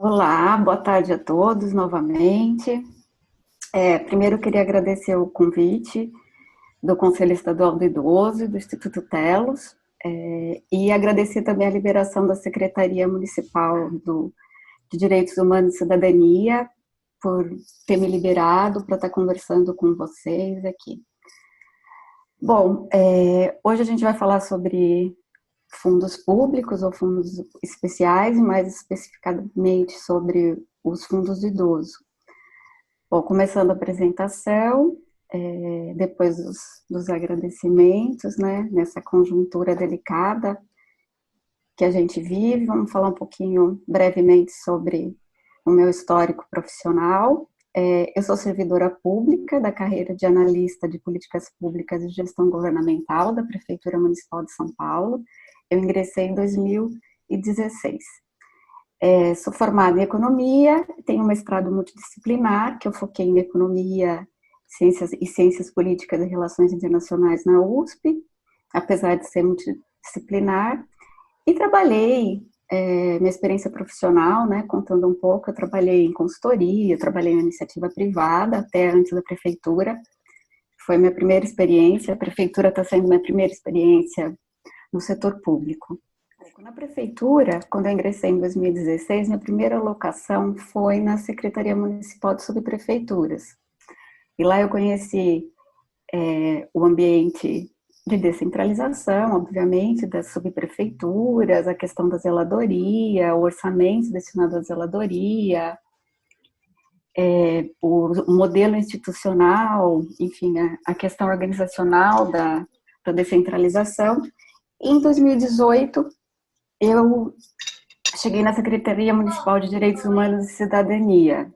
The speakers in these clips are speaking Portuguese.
Olá, boa tarde a todos novamente. Primeiro, eu queria agradecer o convite do Conselho Estadual do Idoso e do Instituto Telos, e agradecer também a liberação da Secretaria Municipal de Direitos Humanos e Cidadania por ter me liberado para estar conversando com vocês aqui. Bom, hoje a gente vai falar sobre fundos públicos ou fundos especiais, e mais especificamente sobre os fundos de idoso. Bom, começando a apresentação, depois dos agradecimentos, né, nessa conjuntura delicada que a gente vive, vamos falar um pouquinho brevemente sobre o meu histórico profissional. Eu sou servidora pública da carreira de analista de políticas públicas e gestão governamental da Prefeitura Municipal de São Paulo. Eu ingressei em 2016. Sou formada em economia, tenho um mestrado multidisciplinar, que eu foquei em economia, ciências políticas e relações internacionais na USP, apesar de ser multidisciplinar, e trabalhei, minha experiência profissional, né, contando um pouco, eu trabalhei em consultoria, eu trabalhei em iniciativa privada, até antes da prefeitura, foi minha primeira experiência, a prefeitura está sendo minha primeira experiência no setor público. Na prefeitura, quando eu ingressei em 2016, minha primeira alocação foi na Secretaria Municipal de Subprefeituras. E lá eu conheci o ambiente de descentralização, obviamente, das subprefeituras, a questão da zeladoria, o orçamento destinado à zeladoria, o modelo institucional, enfim, a questão organizacional da descentralização. Em 2018, eu cheguei na Secretaria Municipal de Direitos Humanos e Cidadania.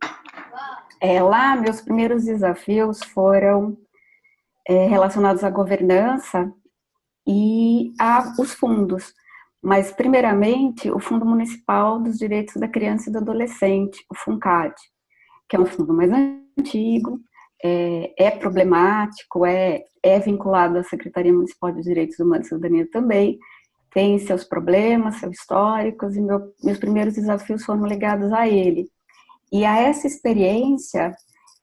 Lá, meus primeiros desafios foram relacionados à governança e aos fundos, mas, primeiramente, o Fundo Municipal dos Direitos da Criança e do Adolescente, o FUNCAD, que é um fundo mais antigo, é problemático, é vinculado à Secretaria Municipal de Direitos Humanos e Cidadania também, tem seus problemas, seus históricos, e meus primeiros desafios foram ligados a ele. E a essa experiência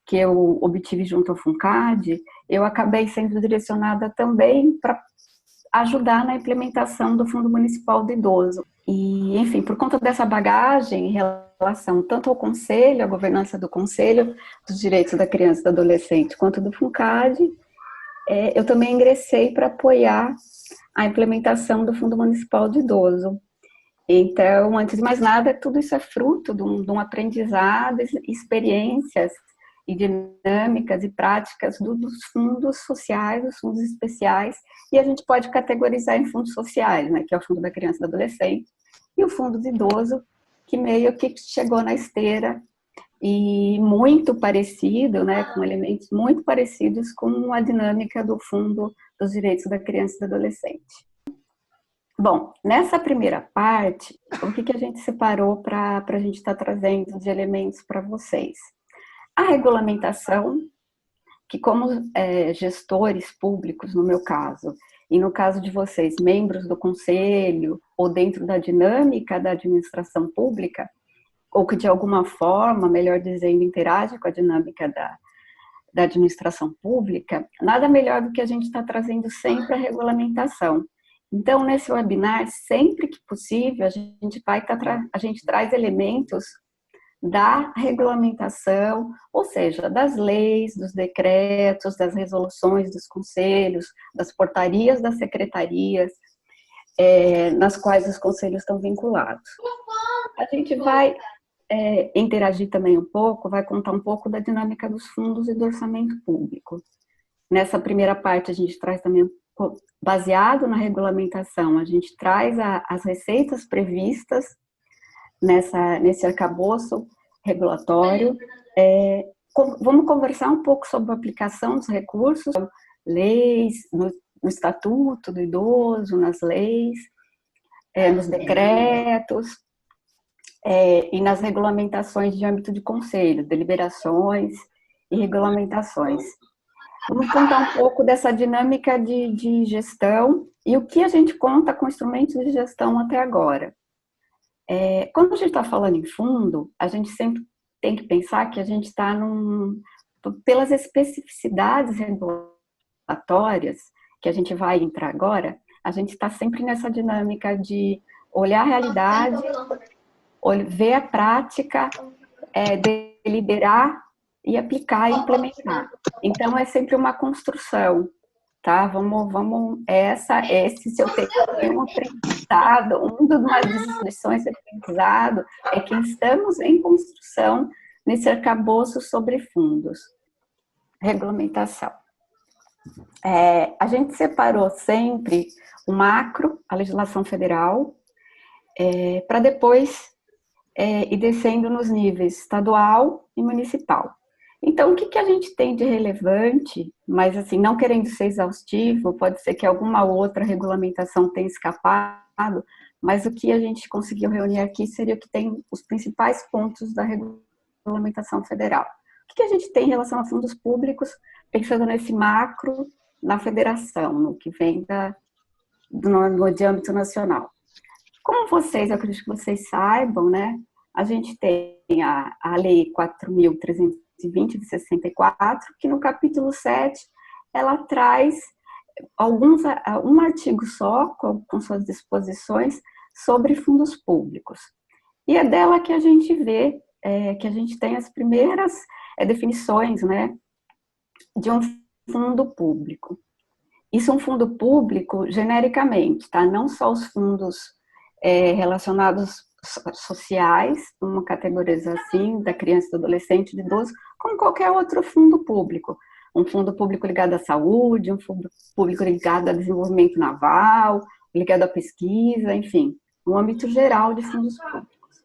que eu obtive junto ao FUNCAD, eu acabei sendo direcionada também para ajudar na implementação do Fundo Municipal do Idoso. E, enfim, por conta dessa bagagem em relação tanto ao Conselho, à governança do Conselho dos Direitos da Criança e do Adolescente, quanto do FUNCAD, eu também ingressei para apoiar a implementação do Fundo Municipal de Idoso. Então, antes de mais nada, tudo isso é fruto de um aprendizado, experiências e dinâmicas e práticas dos fundos sociais, dos fundos especiais, e a gente pode categorizar em fundos sociais, né, que é o Fundo da Criança e do Adolescente, e o Fundo do Idoso, que meio que chegou na esteira, e muito parecido, né, com elementos muito parecidos com a dinâmica do Fundo dos Direitos da Criança e do Adolescente. Bom, nessa primeira parte, o que a gente separou para a gente estar trazendo de elementos para vocês? A regulamentação, que como gestores públicos, no meu caso, e no caso de vocês, membros do conselho, ou dentro da dinâmica da administração pública, ou que de alguma forma, melhor dizendo, interage com a dinâmica da administração pública, nada melhor do que a gente está trazendo sempre a regulamentação. Então, nesse webinar, sempre que possível, a gente traz elementos da regulamentação, ou seja, das leis, dos decretos, das resoluções dos conselhos, das portarias das secretarias, nas quais os conselhos estão vinculados. A gente vai interagir também um pouco, vai contar um pouco da dinâmica dos fundos e do orçamento público. Nessa primeira parte, a gente traz também, baseado na regulamentação, a gente traz as receitas previstas nesse arcabouço regulatório. Vamos conversar um pouco sobre a aplicação dos recursos, leis, no Estatuto do Idoso, nas leis, nos decretos, e nas regulamentações de âmbito de conselho, deliberações e regulamentações. Vamos contar um pouco dessa dinâmica de gestão e o que a gente conta com instrumentos de gestão até agora. Quando a gente está falando em fundo, a gente sempre tem que pensar que a gente está pelas especificidades regulatórias, que a gente vai entrar agora, a gente está sempre nessa dinâmica de olhar a realidade, ver a prática, deliberar e aplicar e implementar. Então, é sempre uma construção, tá? Se eu tenho um aprendizado, uma das lições de aprendizado é que estamos em construção nesse arcabouço sobre fundos. Regulamentação. A gente separou sempre o macro, a legislação federal, para depois ir descendo nos níveis estadual e municipal. Então, o que a gente tem de relevante, mas assim, não querendo ser exaustivo, pode ser que alguma outra regulamentação tenha escapado, mas o que a gente conseguiu reunir aqui seria o que tem os principais pontos da regulamentação federal. O que a gente tem em relação a fundos públicos, pensando nesse macro, na federação, no que vem de âmbito nacional. Como eu acredito que vocês saibam, né, a gente tem a Lei 4.320 de 64, que no capítulo 7, ela traz um artigo só, com suas disposições, sobre fundos públicos. E é dela que a gente vê, que a gente tem as primeiras definições, né, de um fundo público. Isso é um fundo público genericamente, tá? Não só os fundos relacionados sociais, uma categoria assim, da criança, do adolescente, de idoso, como qualquer outro fundo público. Um fundo público ligado à saúde, um fundo público ligado ao desenvolvimento naval, ligado à pesquisa, enfim, no âmbito geral de fundos públicos.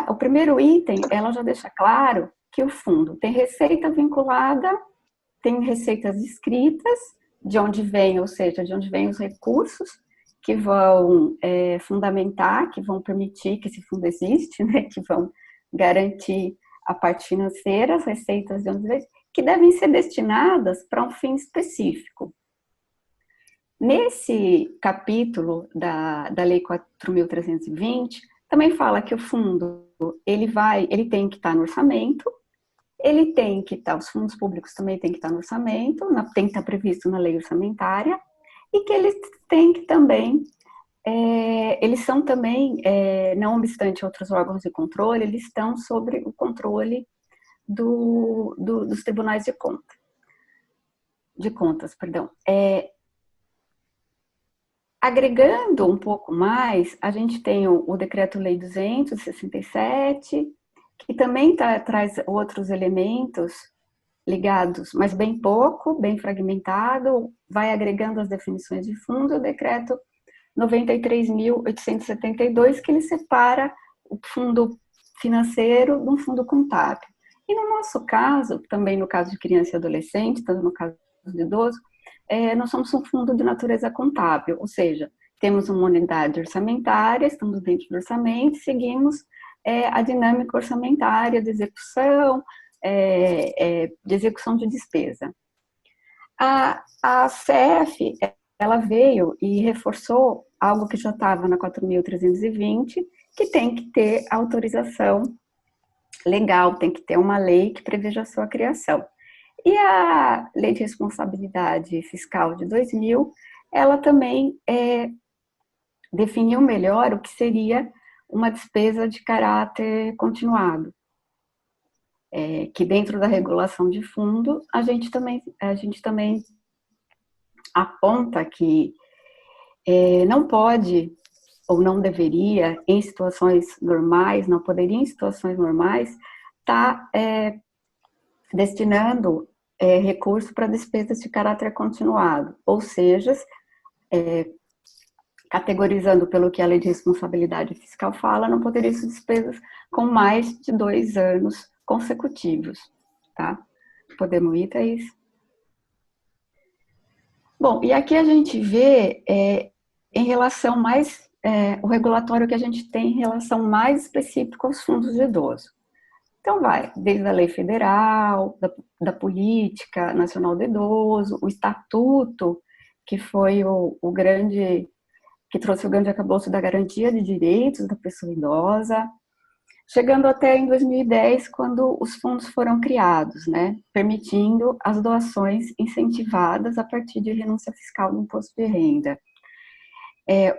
O primeiro item, ela já deixa claro que o fundo tem receita vinculada, tem receitas escritas, de onde vem, ou seja, de onde vêm os recursos que vão fundamentar, que vão permitir que esse fundo existe, né, que vão garantir a parte financeira, as receitas de onde vem, que devem ser destinadas para um fim específico. Nesse capítulo da Lei 4.320, também fala que o fundo, ele tem que estar no orçamento, ele tem que estar, os fundos públicos também têm que estar no orçamento, tem que estar previsto na lei orçamentária, e que eles têm que também, eles são também, não obstante outros órgãos de controle, eles estão sobre o controle dos tribunais de contas. Agregando um pouco mais, a gente tem o Decreto-Lei 267, que também traz outros elementos ligados, mas bem pouco, bem fragmentado, vai agregando as definições de fundo, o Decreto 93.872, que ele separa o fundo financeiro de um fundo contábil. E no nosso caso, também no caso de criança e adolescente, tanto no caso de idoso, nós somos um fundo de natureza contábil, ou seja, temos uma unidade orçamentária, estamos dentro do orçamento, seguimos a dinâmica orçamentária de execução, de despesa. A CF, ela veio e reforçou algo que já estava na 4.320, que tem que ter autorização legal, tem que ter uma lei que preveja a sua criação. E a Lei de Responsabilidade Fiscal de 2000, ela também definiu melhor o que seria uma despesa de caráter continuado. Que dentro da regulação de fundo, a gente também aponta que não pode ou não deveria, em situações normais, não poderia em situações normais, estar destinando recurso para despesas de caráter continuado, ou seja, categorizando pelo que a Lei de Responsabilidade Fiscal fala, não poderia ser despesas com mais de 2 anos consecutivos, tá? Podemos ir, Thaís? Bom, e aqui a gente vê em relação mais, o regulatório que a gente tem em relação mais específica aos fundos de idoso. Então vai, desde a lei federal, da Política Nacional do Idoso, o Estatuto, que foi o grande, que trouxe o grande arcabouço da garantia de direitos da pessoa idosa, chegando até em 2010, quando os fundos foram criados, né, permitindo as doações incentivadas a partir de renúncia fiscal do imposto de renda.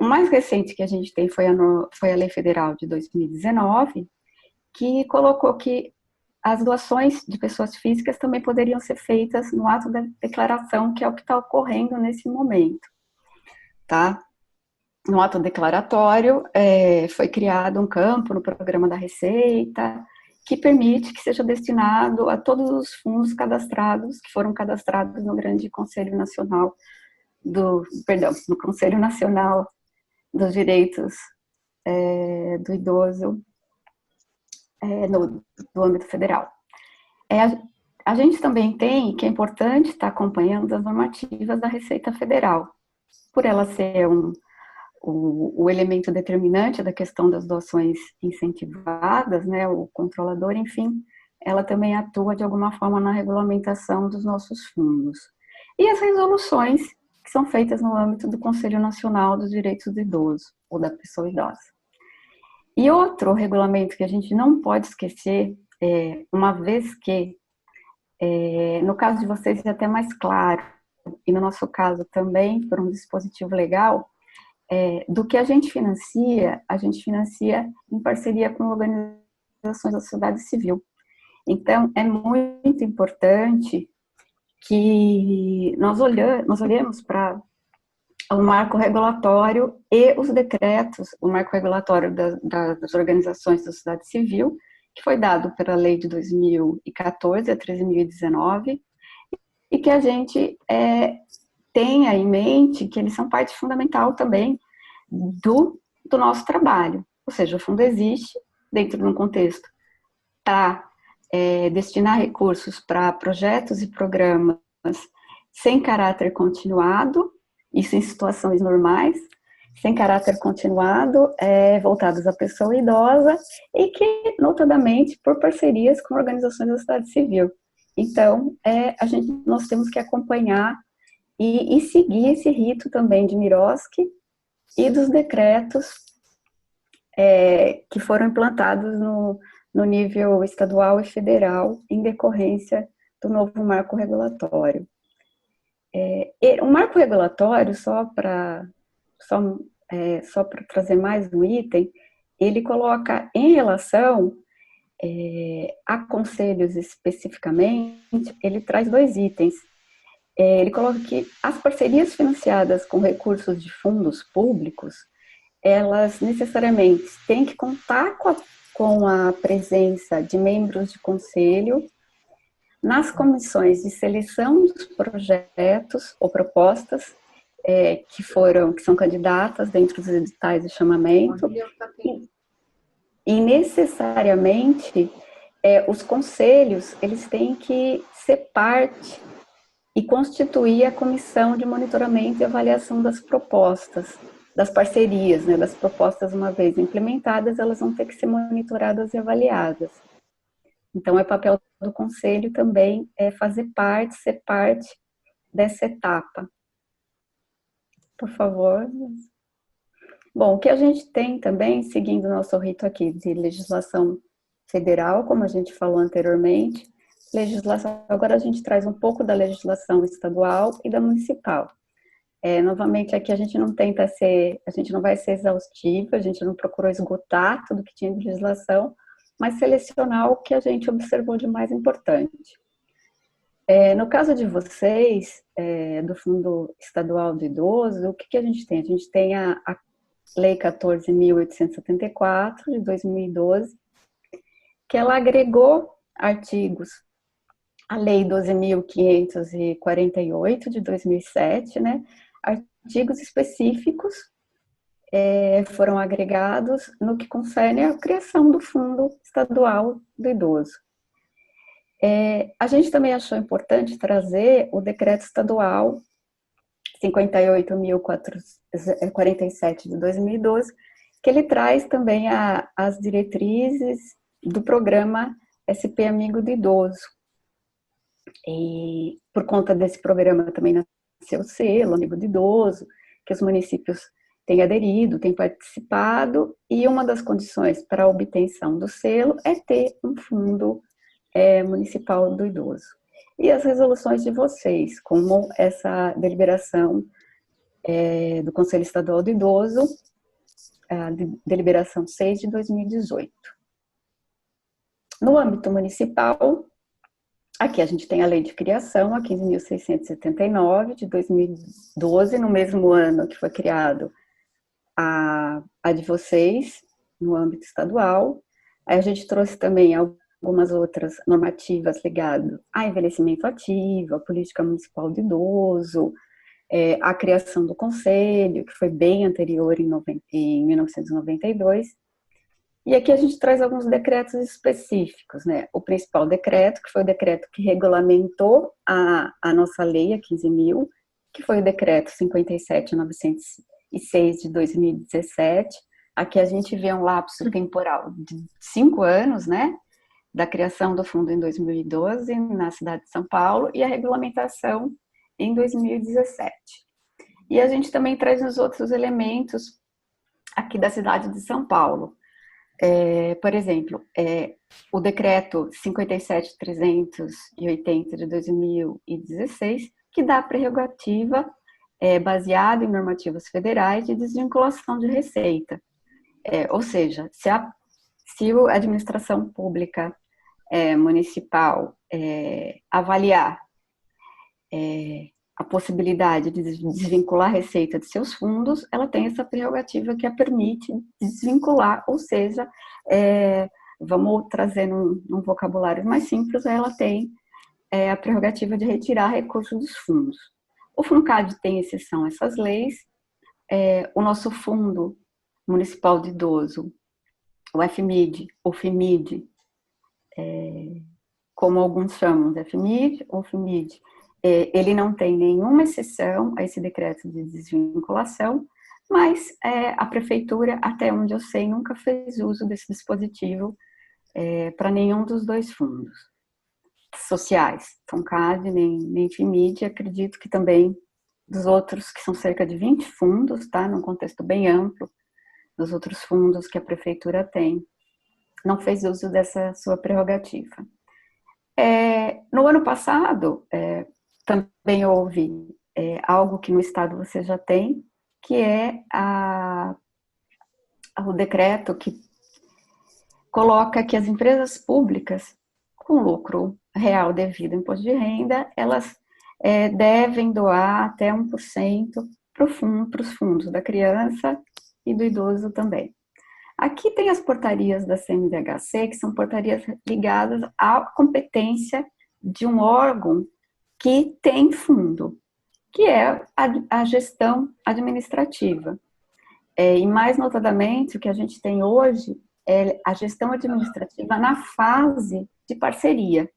O mais recente que a gente tem foi a Lei Federal de 2019, que colocou que as doações de pessoas físicas também poderiam ser feitas no ato da declaração, que é o que está ocorrendo nesse momento, tá? No ato declaratório, foi criado um campo no programa da Receita, que permite que seja destinado a todos os fundos cadastrados, que foram cadastrados no Grande Conselho Nacional no Conselho Nacional dos Direitos do Idoso, do âmbito federal. A gente também tem, que é importante estar acompanhando as normativas da Receita Federal, por ela ser o elemento determinante da questão das doações incentivadas, né, o controlador, enfim, ela também atua de alguma forma na regulamentação dos nossos fundos. E as resoluções que são feitas no âmbito do Conselho Nacional dos Direitos do Idoso, ou da pessoa idosa. E outro regulamento que a gente não pode esquecer, uma vez que, no caso de vocês é até mais claro, e no nosso caso também, por um dispositivo legal, do que a gente financia em parceria com organizações da sociedade civil. Então, é muito importante que nós olhemos para o marco regulatório e os decretos, o marco regulatório das organizações da sociedade civil, que foi dado pela lei de 2014 a 13.019, e que a gente tenha em mente que eles são parte fundamental também do nosso trabalho. Ou seja, o fundo existe dentro de um contexto para destinar recursos para projetos e programas sem caráter continuado, isso em situações normais, sem caráter continuado, voltados à pessoa idosa, e que, notadamente, por parcerias com organizações da sociedade civil. Então, nós temos que acompanhar e seguir esse rito também de Miroski e dos decretos que foram implantados no nível estadual e federal em decorrência do novo marco regulatório. O marco regulatório, só para trazer mais um item, ele coloca em relação a conselhos especificamente, ele traz 2 itens. Ele coloca que as parcerias financiadas com recursos de fundos públicos, elas necessariamente têm que contar com a presença de membros de conselho nas comissões de seleção dos projetos ou propostas que são candidatas dentro dos editais de chamamento, e necessariamente os conselhos, eles têm que ser parte e constituir a comissão de monitoramento e avaliação das propostas, das parcerias, né, das propostas, uma vez implementadas, elas vão ter que ser monitoradas e avaliadas. Então, é papel do conselho também ser parte dessa etapa. Por favor. Bom, o que a gente tem também, seguindo o nosso rito aqui de legislação federal, como a gente falou anteriormente, agora a gente traz um pouco da legislação estadual e da municipal. Novamente, aqui a gente não vai ser exaustiva, a gente não procurou esgotar tudo que tinha de legislação, mas selecionar o que a gente observou de mais importante. No caso de vocês, do Fundo Estadual do Idoso, o que a gente tem? A gente tem a Lei 14.874, de 2012, que ela agregou artigos à Lei 12.548, de 2007, né? Artigos específicos foram agregados no que concerne à criação do Fundo Estadual do Idoso. A gente também achou importante trazer o Decreto Estadual 58.047 de 2012, que ele traz também as diretrizes do programa SP Amigo do Idoso. E por conta desse programa também nasceu o selo Amigo do Idoso, que os municípios tem aderido, tem participado, e uma das condições para a obtenção do selo é ter um fundo municipal do idoso. E as resoluções de vocês, como essa deliberação do Conselho Estadual do Idoso, a deliberação 6 de 2018. No âmbito municipal, aqui a gente tem a lei de criação, a 15.679, de 2012, no mesmo ano que foi criado a de vocês, no âmbito estadual. Aí a gente trouxe também algumas outras normativas ligadas a envelhecimento ativo, a política municipal do idoso, a criação do conselho, que foi bem anterior em 1992. E aqui a gente traz alguns decretos específicos, né? O principal decreto, que foi o decreto que regulamentou a nossa lei, a 15.000, que foi o decreto 57.906 de 2017. Aqui a gente vê um lapso temporal de 5 anos, né? Da criação do fundo em 2012, na cidade de São Paulo, e a regulamentação em 2017. E a gente também traz os outros elementos aqui da cidade de São Paulo. Por exemplo, o decreto 57.380 de 2016, que dá a prerrogativa, baseada em normativas federais, de desvinculação de receita. Ou seja, se a administração pública municipal avaliar a possibilidade de desvincular a receita de seus fundos, ela tem essa prerrogativa que a permite desvincular, ou seja, vamos trazer num vocabulário mais simples, ela tem a prerrogativa de retirar recursos dos fundos. O FUNCAD tem exceção a essas leis, o nosso Fundo Municipal de Idoso, o FMID, o FIMID, como alguns chamam de FMID ou FIMID, ele não tem nenhuma exceção a esse decreto de desvinculação, mas a prefeitura, até onde eu sei, nunca fez uso desse dispositivo para nenhum dos dois fundos sociais, FUNCAD nem FIMID. Acredito que também dos outros, que são cerca de 20 fundos, tá, num contexto bem amplo, dos outros fundos que a prefeitura tem, não fez uso dessa sua prerrogativa. No ano passado, também houve algo que no estado você já tem, que é o decreto que coloca que as empresas públicas com lucro real devido ao imposto de renda, elas devem doar até 1% para os fundos da criança e do idoso também. Aqui tem as portarias da CNDHC, que são portarias ligadas à competência de um órgão que tem fundo, que é a gestão administrativa. E mais notadamente, o que a gente tem hoje é a gestão administrativa na fase de parceria,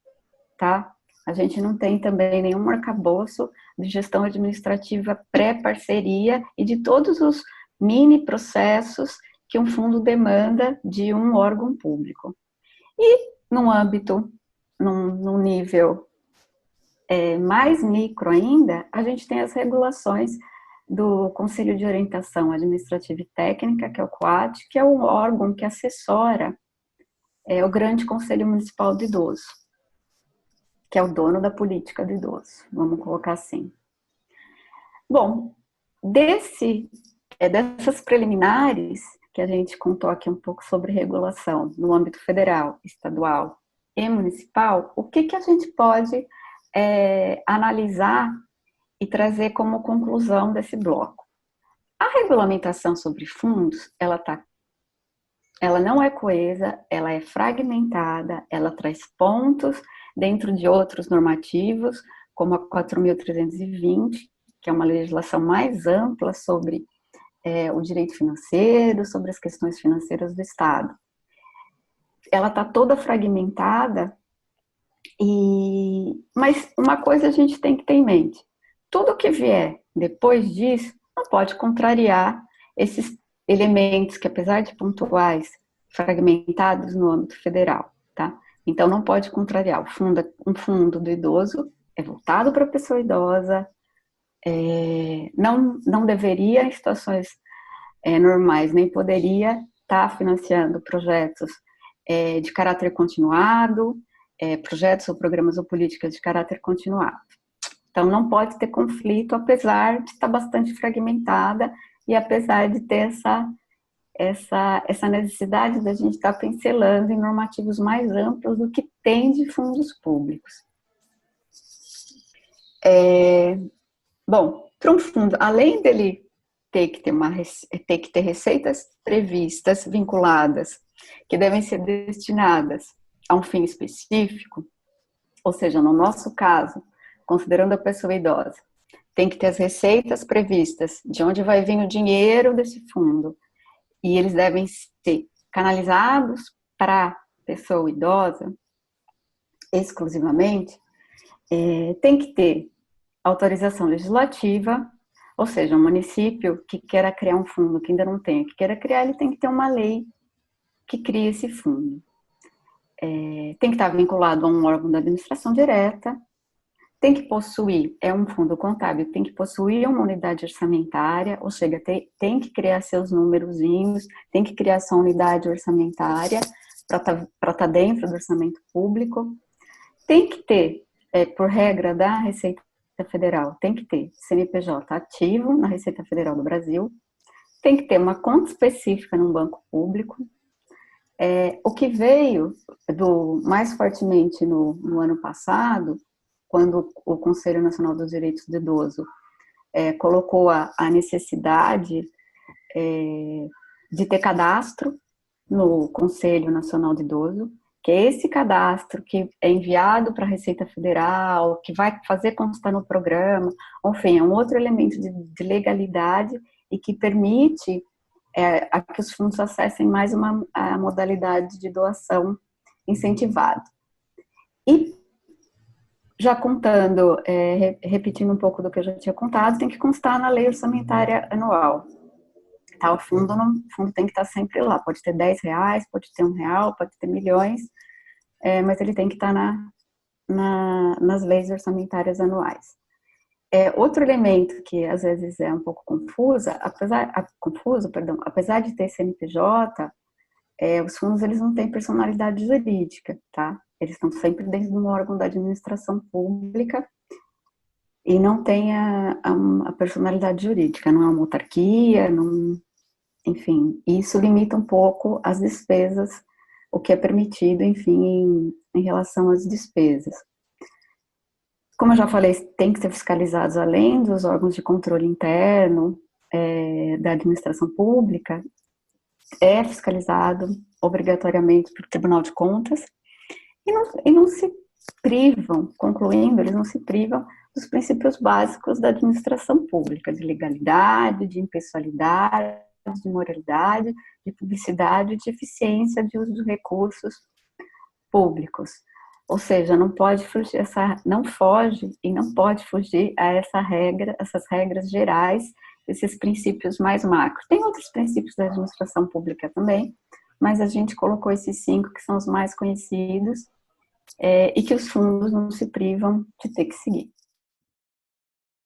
tá? A gente não tem também nenhum arcabouço de gestão administrativa pré-parceria e de todos os mini processos que um fundo demanda de um órgão público. E num âmbito, num nível mais micro ainda, a gente tem as regulações do Conselho de Orientação Administrativa e Técnica, que é o COAT, que é um órgão que assessora o grande Conselho Municipal do Idoso, que é o dono da política do idoso, vamos colocar assim. Bom, dessas preliminares, que a gente contou aqui um pouco sobre regulação no âmbito federal, estadual e municipal, o que a gente pode analisar e trazer como conclusão desse bloco? A regulamentação sobre fundos, ela não é coesa, ela é fragmentada, ela traz pontos dentro de outros normativos, como a 4.320, que é uma legislação mais ampla sobre o direito financeiro, sobre as questões financeiras do Estado. Ela está toda fragmentada, mas uma coisa a gente tem que ter em mente: tudo que vier depois disso não pode contrariar esses elementos que, apesar de pontuais, fragmentados no âmbito federal, tá? Então, não pode contrariar. Um fundo do idoso é voltado para a pessoa idosa, não deveria, em situações normais, nem poderia estar financiando projetos de caráter continuado, projetos ou programas ou políticas de caráter continuado. Então, não pode ter conflito, apesar de estar bastante fragmentada e apesar de ter essa necessidade da gente estar pincelando em normativos mais amplos do que tem de fundos públicos. Bom, para um fundo, além dele ter que ter receitas previstas, vinculadas, que devem ser destinadas a um fim específico, ou seja, no nosso caso, considerando a pessoa idosa, tem que ter as receitas previstas, de onde vai vir o dinheiro desse fundo, e eles devem ser canalizados para a pessoa idosa, exclusivamente, tem que ter autorização legislativa, ou seja, um município que queira criar um fundo, que ainda não tem, que queira criar, ele tem que ter uma lei que crie esse fundo. Tem que estar vinculado a um órgão da administração direta, tem que possuir, um fundo contábil, tem que possuir uma unidade orçamentária, ou seja, tem que criar seus númerozinhos, tem que criar sua unidade orçamentária para estar dentro do orçamento público, tem que ter, por regra da Receita Federal, tem que ter CNPJ ativo na Receita Federal do Brasil, tem que ter uma conta específica num banco público. O que veio mais fortemente no ano passado, quando o Conselho Nacional dos Direitos do Idoso colocou a necessidade de ter cadastro no Conselho Nacional do Idoso, que é esse cadastro que é enviado para a Receita Federal, que vai fazer constar no programa, enfim, é um outro elemento de legalidade e que permite a que os fundos acessem mais a modalidade de doação incentivada. E já contando, repetindo um pouco do que eu já tinha contado, tem que constar na lei orçamentária anual. Tá? O fundo tem que estar sempre lá, pode ter R$10, pode ter R$1, pode ter milhões, mas ele tem que estar nas leis orçamentárias anuais. Outro elemento que às vezes é um pouco confuso, apesar de ter CNPJ, os fundos eles não têm personalidade jurídica, tá? Eles estão sempre dentro de um órgão da administração pública e não tem a personalidade jurídica, não é uma autarquia, enfim, isso limita um pouco as despesas, o que é permitido, enfim, em relação às despesas. Como eu já falei, tem que ser fiscalizados além dos órgãos de controle interno da administração pública, é fiscalizado obrigatoriamente pelo Tribunal de Contas e não se privam, concluindo, eles não se privam dos princípios básicos da administração pública, de legalidade, de impessoalidade, de moralidade, de publicidade, de eficiência de uso dos recursos públicos. Ou seja, não pode fugir não foge e não pode fugir a essas regras gerais, esses princípios mais macros. Tem outros princípios da administração pública também, mas a gente colocou esses 5 que são os mais conhecidos e que os fundos não se privam de ter que seguir.